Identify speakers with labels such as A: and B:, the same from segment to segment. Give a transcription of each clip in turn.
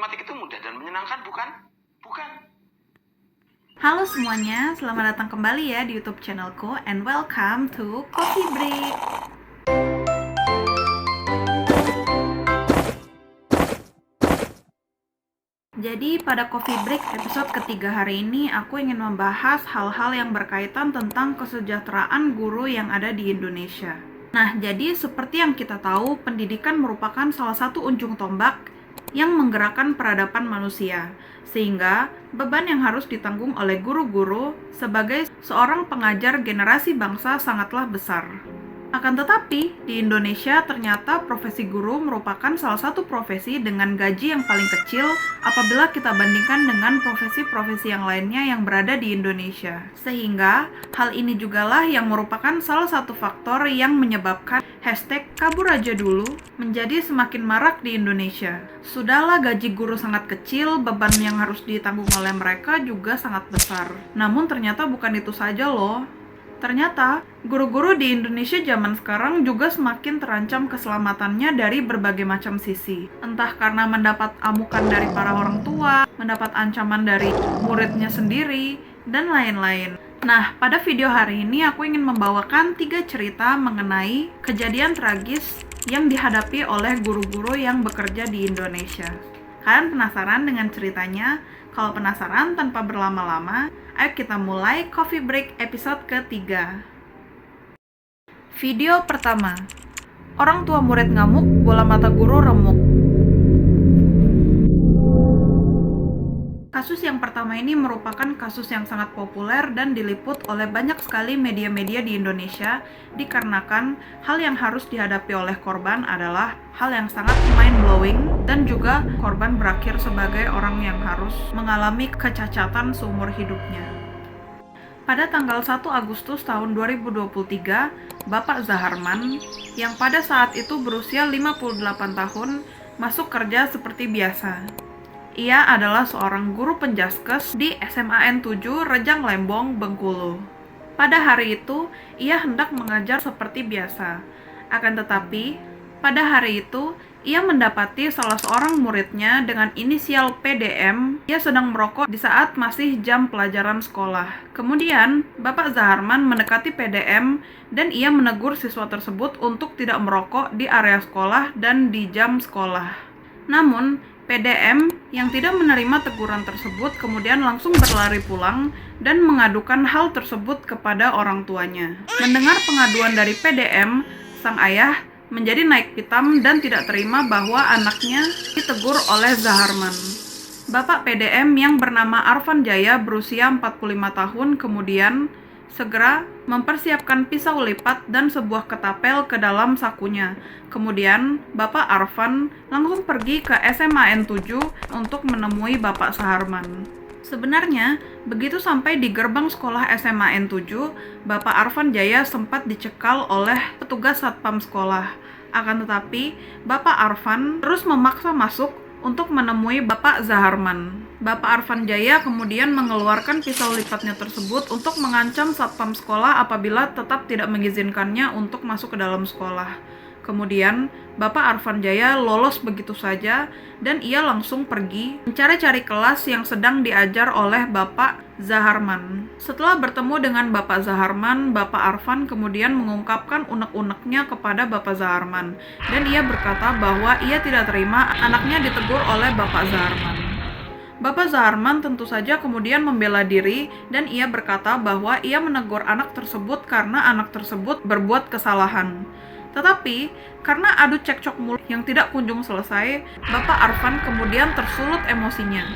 A: matematik itu mudah dan menyenangkan, bukan? Bukan.
B: Halo semuanya, selamat datang kembali ya di YouTube channelku and welcome to Coffee Break. Jadi pada Coffee Break episode ketiga hari ini aku ingin membahas hal-hal yang berkaitan tentang kesejahteraan guru yang ada di Indonesia. Nah, jadi seperti yang kita tahu, pendidikan merupakan salah satu ujung tombak yang menggerakkan peradaban manusia, sehingga beban yang harus ditanggung oleh guru-guru sebagai seorang pengajar generasi bangsa sangatlah besar. Akan tetapi, di Indonesia ternyata profesi guru merupakan salah satu profesi dengan gaji yang paling kecil apabila kita bandingkan dengan profesi-profesi yang lainnya yang berada di Indonesia. Sehingga, hal ini jugalah yang merupakan salah satu faktor yang menyebabkan hashtag kabur aja dulu menjadi semakin marak di Indonesia. Sudahlah gaji guru sangat kecil, beban yang harus ditanggung oleh mereka juga sangat besar. Namun ternyata bukan itu saja loh. Ternyata, guru-guru di Indonesia zaman sekarang juga semakin terancam keselamatannya dari berbagai macam sisi. Entah karena mendapat amukan dari para orang tua, mendapat ancaman dari muridnya sendiri, dan lain-lain. Nah, pada video hari ini aku ingin membawakan 3 cerita mengenai kejadian tragis yang dihadapi oleh guru-guru yang bekerja di Indonesia. Kalian penasaran dengan ceritanya? Kalau penasaran, tanpa berlama-lama, ayo kita mulai Coffee Break episode ketiga. Video pertama. Orang tua murid ngamuk, bola mata guru remuk. Kasus yang pertama ini merupakan kasus yang sangat populer dan diliput oleh banyak sekali media-media di Indonesia dikarenakan hal yang harus dihadapi oleh korban adalah hal yang sangat mind-blowing dan juga korban berakhir sebagai orang yang harus mengalami kecacatan seumur hidupnya. Pada tanggal 1 Agustus tahun 2023, Bapak Zaharman yang pada saat itu berusia 58 tahun masuk kerja seperti biasa. Ia adalah seorang guru penjaskes di SMAN 7 Rejang Lembong, Bengkulu. Pada hari itu, ia hendak mengajar seperti biasa. Akan tetapi, pada hari itu, ia mendapati salah seorang muridnya dengan inisial PDM. Ia sedang merokok di saat masih jam pelajaran sekolah. Kemudian, Bapak Zaharman mendekati PDM dan ia menegur siswa tersebut untuk tidak merokok di area sekolah dan di jam sekolah. Namun, PDM yang tidak menerima teguran tersebut kemudian langsung berlari pulang dan mengadukan hal tersebut kepada orang tuanya. Mendengar pengaduan dari PDM, sang ayah menjadi naik pitam dan tidak terima bahwa anaknya ditegur oleh Zaharman. Bapak PDM yang bernama Arfan Jaya berusia 45 tahun kemudian segera mempersiapkan pisau lipat dan sebuah ketapel ke dalam sakunya. Kemudian, Bapak Arfan langsung pergi ke SMAN 7 untuk menemui Bapak Zaharman. Sebenarnya, begitu sampai di gerbang sekolah SMAN 7, Bapak Arfan Jaya sempat dicekal oleh petugas satpam sekolah. Akan tetapi, Bapak Arfan terus memaksa masuk untuk menemui Bapak Zaharman. Bapak Arfan Jaya kemudian mengeluarkan pisau lipatnya tersebut untuk mengancam satpam sekolah apabila tetap tidak mengizinkannya untuk masuk ke dalam sekolah. Kemudian, Bapak Arfan Jaya lolos begitu saja dan ia langsung pergi mencari-cari kelas yang sedang diajar oleh Bapak Zaharman. Setelah bertemu dengan Bapak Zaharman, Bapak Arfan kemudian mengungkapkan unek-uneknya kepada Bapak Zaharman dan ia berkata bahwa ia tidak terima anaknya ditegur oleh Bapak Zaharman. Bapak Zaharman tentu saja kemudian membela diri dan ia berkata bahwa ia menegur anak tersebut karena anak tersebut berbuat kesalahan. Tetapi, karena adu cekcok mulut yang tidak kunjung selesai, Bapak Arfan kemudian tersulut emosinya.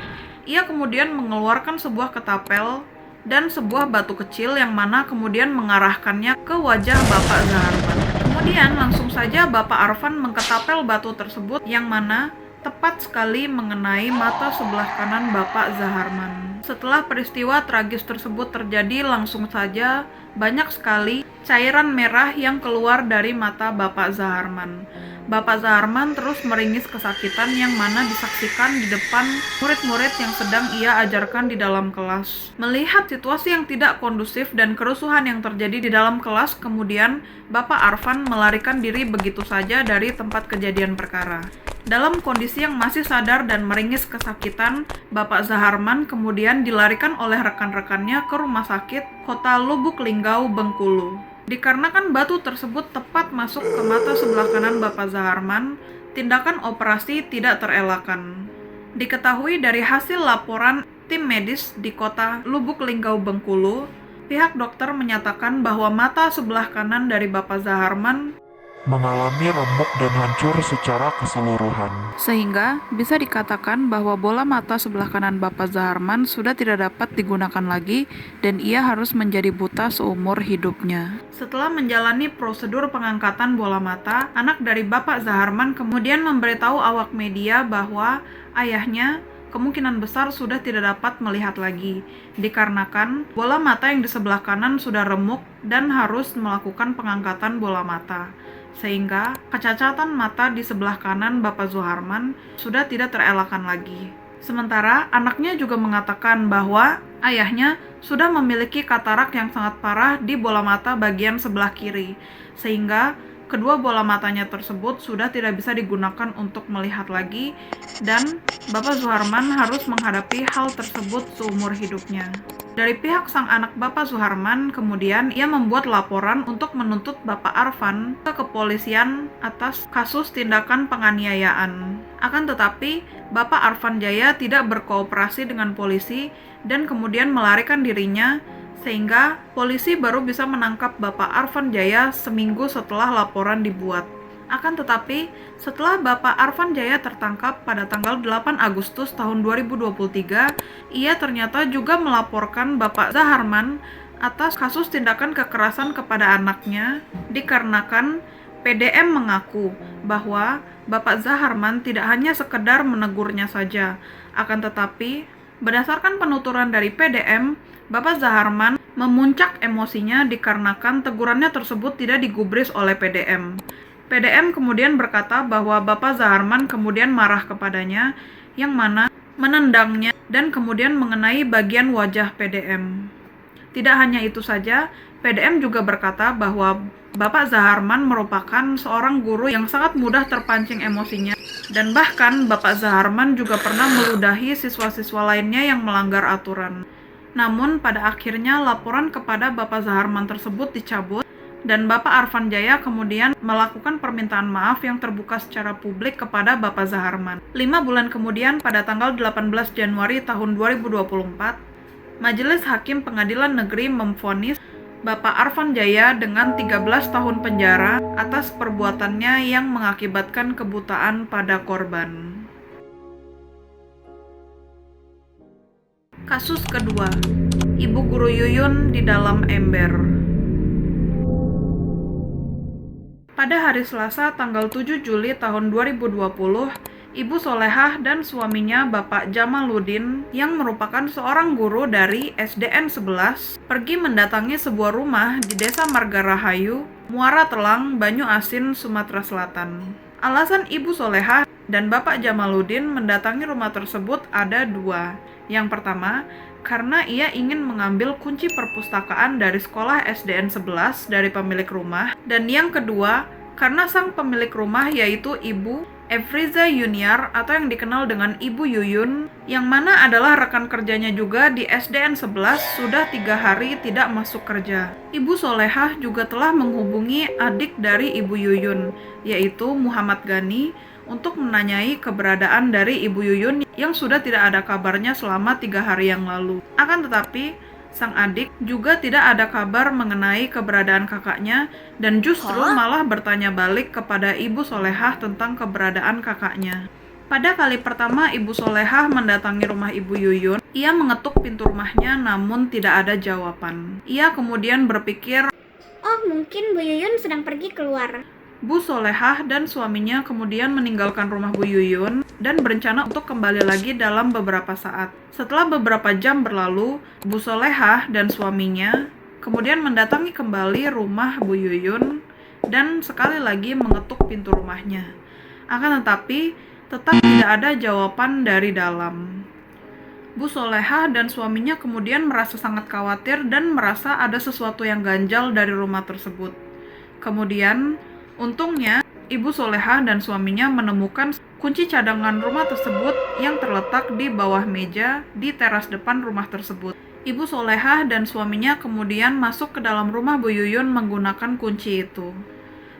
B: Ia kemudian mengeluarkan sebuah ketapel dan sebuah batu kecil yang mana kemudian mengarahkannya ke wajah Bapak Zaharman. Kemudian langsung saja Bapak Arfan mengketapel batu tersebut yang mana tepat sekali mengenai mata sebelah kanan Bapak Zaharman. Setelah peristiwa tragis tersebut terjadi, langsung saja banyak sekali cairan merah yang keluar dari mata Bapak Zaharman. Bapak Zaharman terus meringis kesakitan yang mana disaksikan di depan murid-murid yang sedang ia ajarkan di dalam kelas. Melihat situasi yang tidak kondusif dan kerusuhan yang terjadi di dalam kelas, kemudian Bapak Arfan melarikan diri begitu saja dari tempat kejadian perkara. Dalam kondisi yang masih sadar dan meringis kesakitan, Bapak Zaharman kemudian dilarikan oleh rekan-rekannya ke rumah sakit Kota Lubuk Linggau, Bengkulu. Dikarenakan batu tersebut tepat masuk ke mata sebelah kanan Bapak Zaharman, tindakan operasi tidak terelakkan. Diketahui dari hasil laporan tim medis di Kota Lubuk Linggau, Bengkulu, pihak dokter menyatakan bahwa mata sebelah kanan dari Bapak Zaharman
C: mengalami remuk dan hancur secara keseluruhan.
B: sehingga bisa dikatakan bahwa bola mata sebelah kanan Bapak Zaharman sudah tidak dapat digunakan lagi dan ia harus menjadi buta seumur hidupnya. Setelah menjalani prosedur pengangkatan bola mata, anak dari Bapak Zaharman kemudian memberitahu awak media bahwa ayahnya kemungkinan besar sudah tidak dapat melihat lagi, dikarenakan bola mata yang di sebelah kanan sudah remuk dan harus melakukan pengangkatan bola mata. Sehingga kecacatan mata di sebelah kanan Bapak Zaharman sudah tidak terelakkan lagi. Sementara anaknya juga mengatakan bahwa ayahnya sudah memiliki katarak yang sangat parah di bola mata bagian sebelah kiri, sehingga kedua bola matanya tersebut sudah tidak bisa digunakan untuk melihat lagi, dan Bapak Zaharman harus menghadapi hal tersebut seumur hidupnya. Dari pihak sang anak Bapak Zaharman, kemudian ia membuat laporan untuk menuntut Bapak Arfan ke kepolisian atas kasus tindakan penganiayaan. Akan tetapi, Bapak Arfan Jaya tidak berkooperasi dengan polisi dan kemudian melarikan dirinya, sehingga polisi baru bisa menangkap Bapak Arfan Jaya seminggu setelah laporan dibuat. Akan tetapi, setelah Bapak Arfan Jaya tertangkap pada tanggal 8 Agustus tahun 2023, ia ternyata juga melaporkan Bapak Zaharman atas kasus tindakan kekerasan kepada anaknya, dikarenakan PDM mengaku bahwa Bapak Zaharman tidak hanya sekedar menegurnya saja, akan tetapi berdasarkan penuturan dari PDM, Bapak Zaharman memuncak emosinya dikarenakan tegurannya tersebut tidak digubris oleh PDM. PDM kemudian berkata bahwa Bapak Zaharman kemudian marah kepadanya, yang mana menendangnya dan kemudian mengenai bagian wajah PDM. Tidak hanya itu saja, PDM juga berkata bahwa Bapak Zaharman merupakan seorang guru yang sangat mudah terpancing emosinya, dan bahkan Bapak Zaharman juga pernah meludahi siswa-siswa lainnya yang melanggar aturan. Namun pada akhirnya laporan kepada Bapak Zaharman tersebut dicabut, dan Bapak Arfan Jaya kemudian melakukan permintaan maaf yang terbuka secara publik kepada Bapak Zaharman. 5 bulan kemudian, pada tanggal 18 Januari tahun 2024, Majelis Hakim Pengadilan Negeri memvonis Bapak Arfan Jaya dengan 13 tahun penjara atas perbuatannya yang mengakibatkan kebutaan pada korban. Kasus kedua, Ibu Guru Yuyun di dalam ember. Pada hari Selasa tanggal 7 Juli tahun 2020, Ibu Solehah dan suaminya Bapak Jamaluddin yang merupakan seorang guru dari SDN 11 pergi mendatangi sebuah rumah di Desa Marga Rahayu, Muara Telang, Banyu Asin, Sumatera Selatan. Alasan Ibu Solehah dan Bapak Jamaluddin mendatangi rumah tersebut ada dua. Yang pertama, karena ia ingin mengambil kunci perpustakaan dari sekolah SDN 11 dari pemilik rumah, dan yang kedua, karena sang pemilik rumah yaitu Ibu Efriza Yuniar atau yang dikenal dengan Ibu Yuyun, yang mana adalah rekan kerjanya juga di SDN 11 sudah 3 hari tidak masuk kerja. Ibu Solehah juga telah menghubungi adik dari Ibu Yuyun, yaitu Muhammad Gani, untuk menanyai keberadaan dari Ibu Yuyun yang sudah tidak ada kabarnya selama 3 hari yang lalu. Akan tetapi, sang adik juga tidak ada kabar mengenai keberadaan kakaknya dan justru malah bertanya balik kepada Ibu Solehah tentang keberadaan kakaknya. Pada kali pertama Ibu Solehah mendatangi rumah Ibu Yuyun, ia mengetuk pintu rumahnya namun tidak ada jawaban. Ia kemudian berpikir,
D: "Oh, mungkin Bu Yuyun sedang pergi keluar."
B: Bu Solehah dan suaminya kemudian meninggalkan rumah Bu Yuyun dan berencana untuk kembali lagi dalam beberapa saat. Setelah beberapa jam berlalu, Bu Solehah dan suaminya kemudian mendatangi kembali rumah Bu Yuyun dan sekali lagi mengetuk pintu rumahnya. Akan tetapi, tetap tidak ada jawaban dari dalam. Bu Solehah dan suaminya kemudian merasa sangat khawatir dan merasa ada sesuatu yang ganjal dari rumah tersebut. Kemudian, untungnya, Ibu Solehah dan suaminya menemukan kunci cadangan rumah tersebut yang terletak di bawah meja di teras depan rumah tersebut. Ibu Solehah dan suaminya kemudian masuk ke dalam rumah Bu Yuyun menggunakan kunci itu.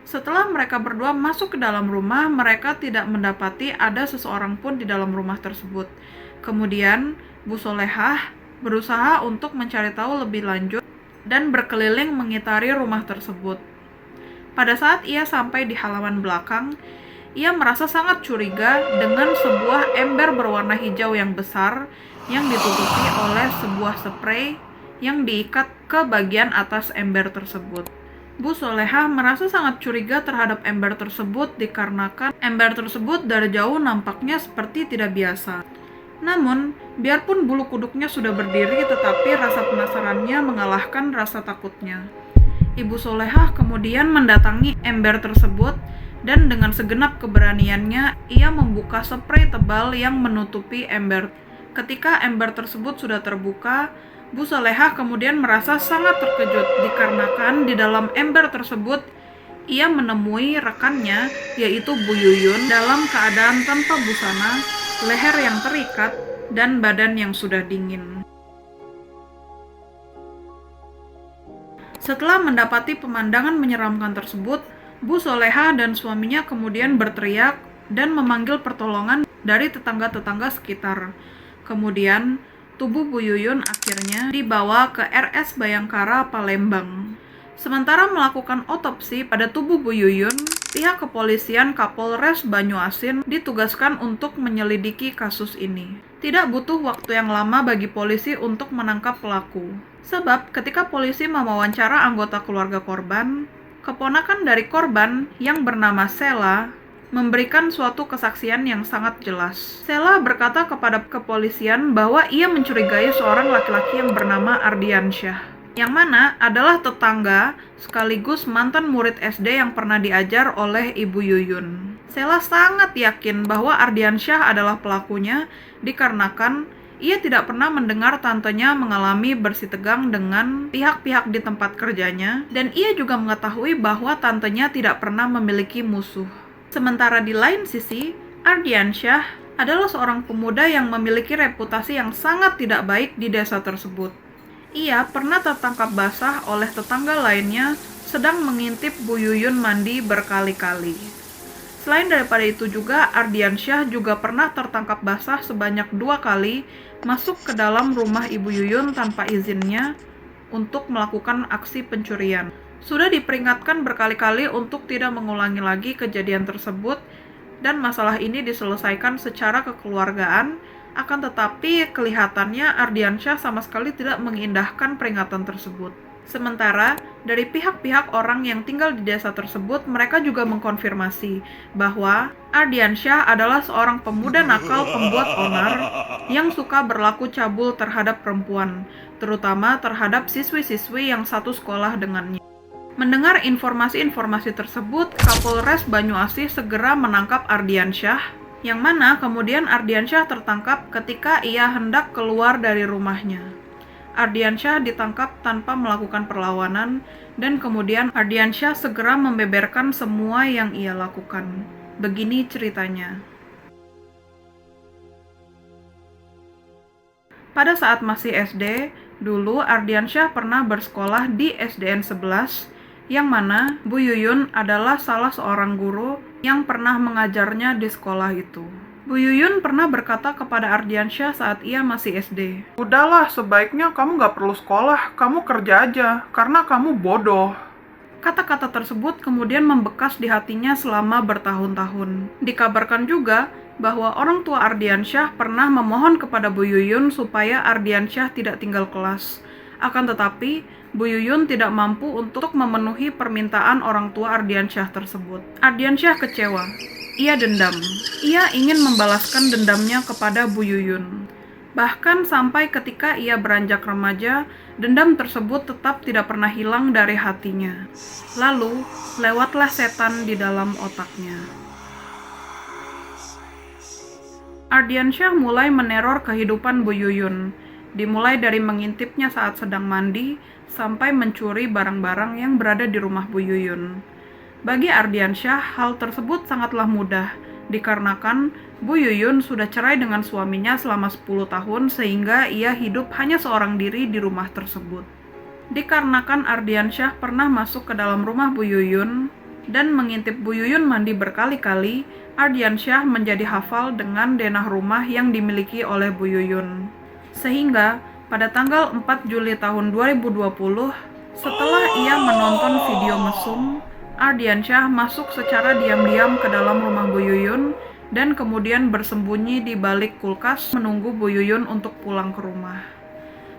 B: Setelah mereka berdua masuk ke dalam rumah, mereka tidak mendapati ada seseorang pun di dalam rumah tersebut. Kemudian, Bu Solehah berusaha untuk mencari tahu lebih lanjut dan berkeliling mengitari rumah tersebut. Pada saat ia sampai di halaman belakang, ia merasa sangat curiga dengan sebuah ember berwarna hijau yang besar yang ditutupi oleh sebuah spray yang diikat ke bagian atas ember tersebut. Bu Solehah merasa sangat curiga terhadap ember tersebut dikarenakan ember tersebut dari jauh nampaknya seperti tidak biasa. Namun, biarpun bulu kuduknya sudah berdiri, tetapi rasa penasarannya mengalahkan rasa takutnya. Ibu Solehah kemudian mendatangi ember tersebut dan dengan segenap keberaniannya, ia membuka spray tebal yang menutupi ember. Ketika ember tersebut sudah terbuka, Bu Solehah kemudian merasa sangat terkejut dikarenakan di dalam ember tersebut ia menemui rekannya, yaitu Bu Yuyun, dalam keadaan tanpa busana, leher yang terikat, dan badan yang sudah dingin. Setelah mendapati pemandangan menyeramkan tersebut, Bu Solehah dan suaminya kemudian berteriak dan memanggil pertolongan dari tetangga-tetangga sekitar. Kemudian, tubuh Bu Yuyun akhirnya dibawa ke RS Bayangkara, Palembang. Sementara melakukan otopsi pada tubuh Bu Yuyun, pihak kepolisian Kapolres Banyuasin ditugaskan untuk menyelidiki kasus ini. Tidak butuh waktu yang lama bagi polisi untuk menangkap pelaku. Sebab ketika polisi mewawancara anggota keluarga korban, keponakan dari korban yang bernama Sela memberikan suatu kesaksian yang sangat jelas. Sela berkata kepada kepolisian bahwa ia mencurigai seorang laki-laki yang bernama Ardiansyah, yang mana adalah tetangga sekaligus mantan murid SD yang pernah diajar oleh Ibu Yuyun. Sela sangat yakin bahwa Ardiansyah adalah pelakunya dikarenakan ia tidak pernah mendengar tantenya mengalami bersitegang dengan pihak-pihak di tempat kerjanya, dan ia juga mengetahui bahwa tantenya tidak pernah memiliki musuh. Sementara di lain sisi, Ardiansyah adalah seorang pemuda yang memiliki reputasi yang sangat tidak baik di desa tersebut. Ia pernah tertangkap basah oleh tetangga lainnya sedang mengintip Bu Yuyun mandi berkali-kali. Selain daripada itu juga, Ardiansyah juga pernah tertangkap basah sebanyak 2 kali masuk ke dalam rumah Ibu Yuyun tanpa izinnya untuk melakukan aksi pencurian. Sudah diperingatkan berkali-kali untuk tidak mengulangi lagi kejadian tersebut dan masalah ini diselesaikan secara kekeluargaan, akan tetapi kelihatannya Ardiansyah sama sekali tidak mengindahkan peringatan tersebut. Sementara dari pihak-pihak orang yang tinggal di desa tersebut, mereka juga mengkonfirmasi bahwa Ardiansyah adalah seorang pemuda nakal pembuat onar yang suka berlaku cabul terhadap perempuan, terutama terhadap siswi-siswi yang satu sekolah dengannya. Mendengar informasi-informasi tersebut, Kapolres Banyuasin segera menangkap Ardiansyah, yang mana kemudian Ardiansyah tertangkap ketika ia hendak keluar dari rumahnya. Ardiansyah ditangkap tanpa melakukan perlawanan, dan kemudian Ardiansyah segera membeberkan semua yang ia lakukan. Begini ceritanya. Pada saat masih SD, dulu Ardiansyah pernah bersekolah di SDN 11, yang mana Bu Yuyun adalah salah seorang guru yang pernah mengajarnya di sekolah itu. Bu Yuyun pernah berkata kepada Ardiansyah saat ia masih SD,
C: Udahlah, sebaiknya kamu gak perlu sekolah, kamu kerja aja, karena kamu bodoh.
B: Kata-kata tersebut kemudian membekas di hatinya selama bertahun-tahun. Dikabarkan juga bahwa orang tua Ardiansyah pernah memohon kepada Bu Yuyun supaya Ardiansyah tidak tinggal kelas. Akan tetapi, Bu Yuyun tidak mampu untuk memenuhi permintaan orang tua Ardiansyah tersebut. Ardiansyah kecewa. Ia dendam. Ia ingin membalaskan dendamnya kepada Bu Yuyun. Bahkan sampai ketika ia beranjak remaja, dendam tersebut tetap tidak pernah hilang dari hatinya. Lalu, lewatlah setan di dalam otaknya. Ardiansyah mulai meneror kehidupan Bu Yuyun, dimulai dari mengintipnya saat sedang mandi, sampai mencuri barang-barang yang berada di rumah Bu Yuyun. Bagi Ardiansyah, hal tersebut sangatlah mudah, dikarenakan Bu Yuyun sudah cerai dengan suaminya selama 10 tahun sehingga ia hidup hanya seorang diri di rumah tersebut. Dikarenakan Ardiansyah pernah masuk ke dalam rumah Bu Yuyun dan mengintip Bu Yuyun mandi berkali-kali, Ardiansyah menjadi hafal dengan denah rumah yang dimiliki oleh Bu Yuyun. Sehingga pada tanggal 4 Juli tahun 2020, setelah ia menonton video mesum, Ardiansyah masuk secara diam-diam ke dalam rumah Bu Yuyun dan kemudian bersembunyi di balik kulkas menunggu Bu Yuyun untuk pulang ke rumah.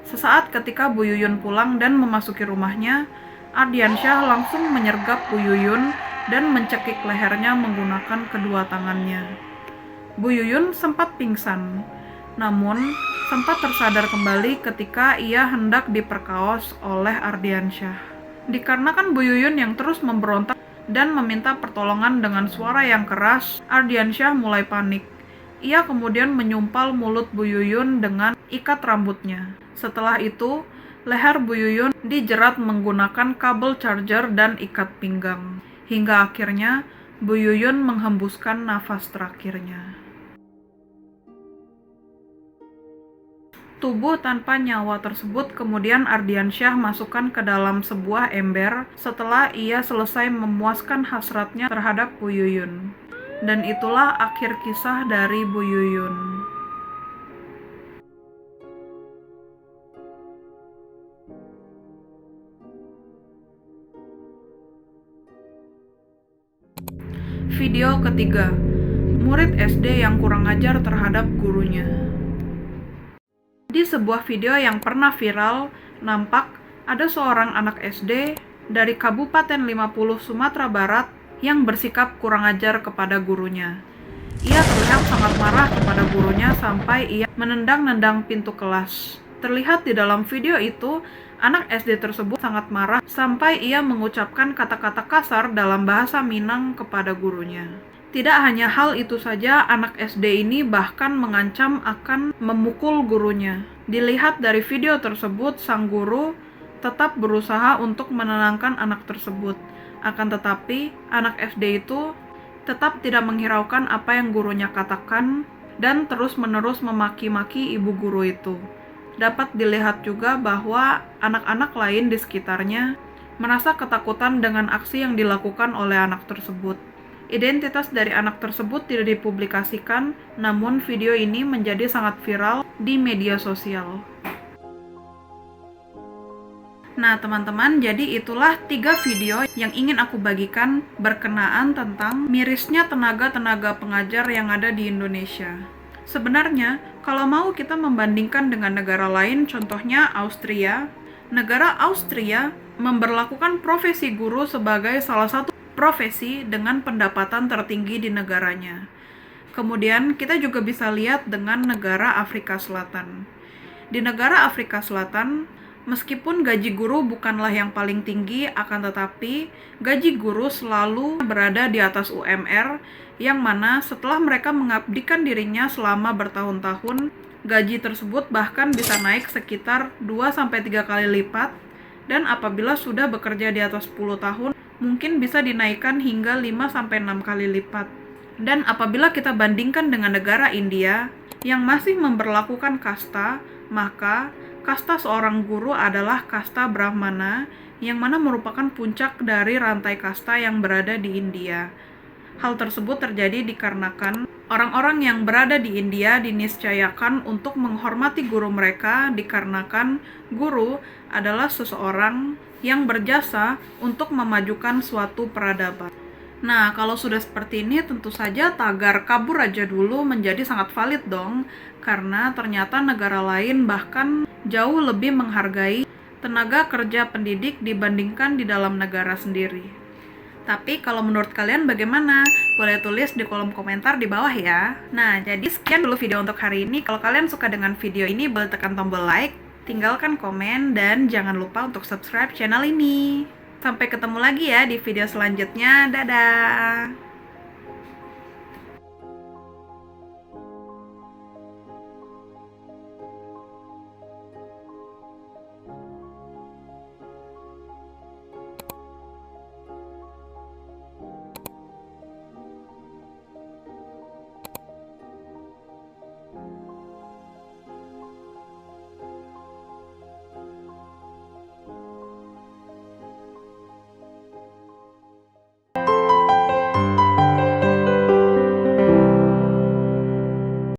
B: Sesaat ketika Bu Yuyun pulang dan memasuki rumahnya, Ardiansyah langsung menyergap Bu Yuyun dan mencekik lehernya menggunakan kedua tangannya. Bu Yuyun sempat pingsan, namun sempat tersadar kembali ketika ia hendak diperkaos oleh Ardiansyah. Dikarenakan Bu Yuyun yang terus memberontak dan meminta pertolongan dengan suara yang keras, Ardiansyah mulai panik. Ia kemudian menyumpal mulut Bu Yuyun dengan ikat rambutnya. Setelah itu, leher Bu Yuyun dijerat menggunakan kabel charger dan ikat pinggang. Hingga akhirnya, Bu Yuyun menghembuskan nafas terakhirnya. Tubuh tanpa nyawa tersebut kemudian Ardiansyah masukkan ke dalam sebuah ember setelah ia selesai memuaskan hasratnya terhadap Bu Yuyun. Dan itulah akhir kisah dari Bu Yuyun. Video ketiga, murid SD yang kurang ajar terhadap gurunya. Di sebuah video yang pernah viral, nampak ada seorang anak SD dari Kabupaten 50 Sumatera Barat yang bersikap kurang ajar kepada gurunya. Ia terlihat sangat marah kepada gurunya sampai ia menendang-nendang pintu kelas. Terlihat di dalam video itu, anak SD tersebut sangat marah sampai ia mengucapkan kata-kata kasar dalam bahasa Minang kepada gurunya. Tidak hanya hal itu saja, anak SD ini bahkan mengancam akan memukul gurunya. Dilihat dari video tersebut, sang guru tetap berusaha untuk menenangkan anak tersebut. Akan tetapi, anak SD itu tetap tidak menghiraukan apa yang gurunya katakan dan terus-menerus memaki-maki ibu guru itu. Dapat dilihat juga bahwa anak-anak lain di sekitarnya merasa ketakutan dengan aksi yang dilakukan oleh anak tersebut. Identitas dari anak tersebut tidak dipublikasikan, namun video ini menjadi sangat viral di media sosial. Nah teman-teman, jadi itulah 3 video yang ingin aku bagikan berkenaan tentang mirisnya tenaga-tenaga pengajar yang ada di Indonesia. Sebenarnya, kalau mau kita membandingkan dengan negara lain, contohnya Austria, negara Austria memberlakukan profesi guru sebagai salah satu profesi dengan pendapatan tertinggi di negaranya. Kemudian kita juga bisa lihat dengan negara Afrika Selatan. Di negara Afrika Selatan, meskipun gaji guru bukanlah yang paling tinggi, akan tetapi gaji guru selalu berada di atas UMR, yang mana setelah mereka mengabdikan dirinya selama bertahun-tahun, gaji tersebut bahkan bisa naik sekitar 2-3 kali lipat, dan apabila sudah bekerja di atas 10 tahun, mungkin bisa dinaikkan hingga 5-6 kali lipat. Dan apabila kita bandingkan dengan negara India yang masih memberlakukan kasta, maka kasta seorang guru adalah kasta Brahmana, yang mana merupakan puncak dari rantai kasta yang berada di India. Hal tersebut terjadi dikarenakan orang-orang yang berada di India diniscayakan untuk menghormati guru mereka, dikarenakan guru adalah seseorang yang berjasa untuk memajukan suatu peradaban. Nah, kalau sudah seperti ini, tentu saja tagar kabur aja dulu menjadi sangat valid dong, karena ternyata negara lain bahkan jauh lebih menghargai tenaga kerja pendidik dibandingkan di dalam negara sendiri. Tapi kalau menurut kalian bagaimana? Boleh tulis di kolom komentar di bawah ya. Nah, jadi sekian dulu video untuk hari ini. Kalau kalian suka dengan video ini, boleh tekan tombol like, tinggalkan komen, dan jangan lupa untuk subscribe channel ini. Sampai ketemu lagi ya di video selanjutnya. Dadah!